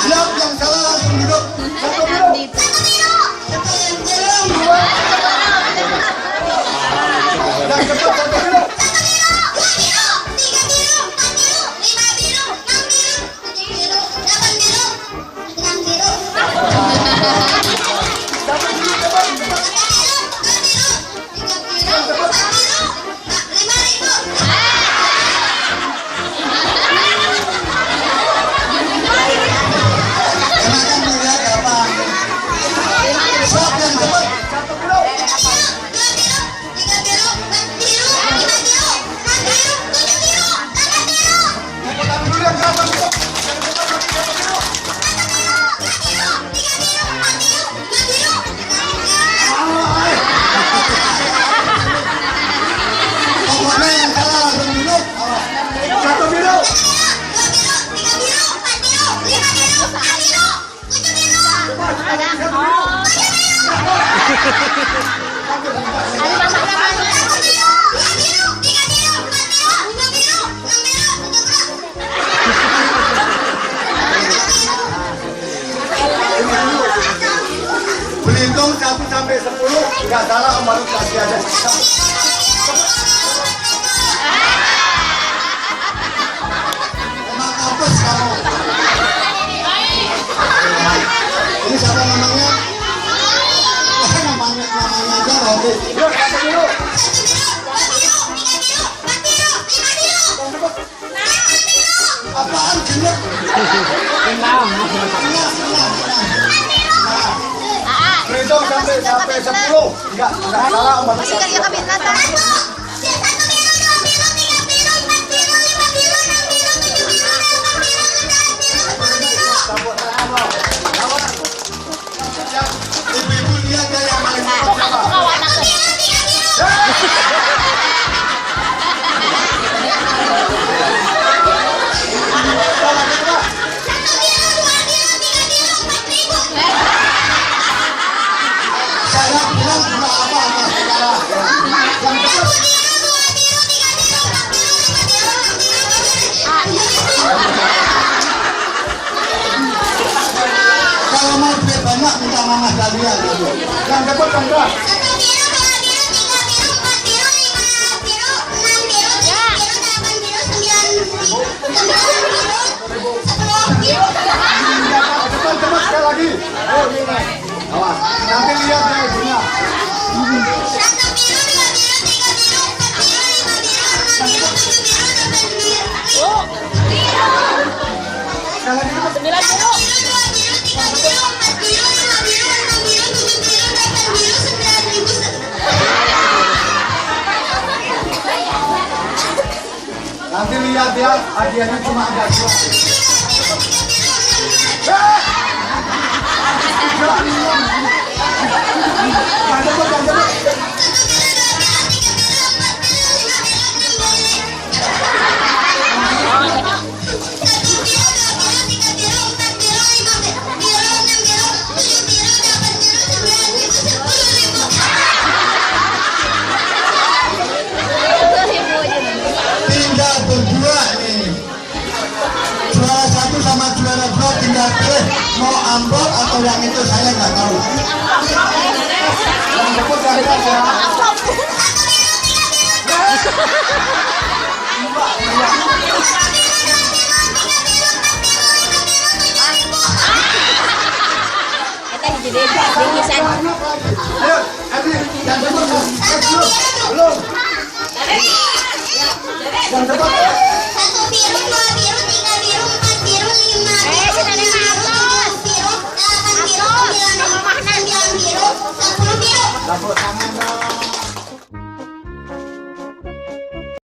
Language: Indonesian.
Siap, yang salah langsung duduk. Satu biru. Yang cepat satu biru. Berhitung 1 sampai 10, nggak salah Om Baru kasih aja. Emang apes kamu? Ini siapa namanya? Namanya aja Robi. Yuk, satu dulu. Apaan jelek? Enam. Berhitung sampai 10. Enggak salah Om Baru. Ibu-ibu lihat ya yang paling saya bilang cuma apa saudara yang betul. Kalau mau duit banyak minta mama Dahlia gitu. Yang dapat Chandra. Cepat sekali lagi. Ayo Nina. Awas. Nanti lihat ya ibunya. Nanti lihat ya, hadiahnya cuma ada 2. Tinggal berdua nih. Juara 1 sama juara 2 tinggal pilih mau amplop atau yang itu, saya nggak tahu. Yang dapat cerdas ya. Ayo, Adi, yang dapat belum. Yang dapat 1 biru, 2 biru, 3 biru, 4 biru, 5 biru, 6 biru, 8 biru, 9 biru, 10 biru. dapat tangan dong.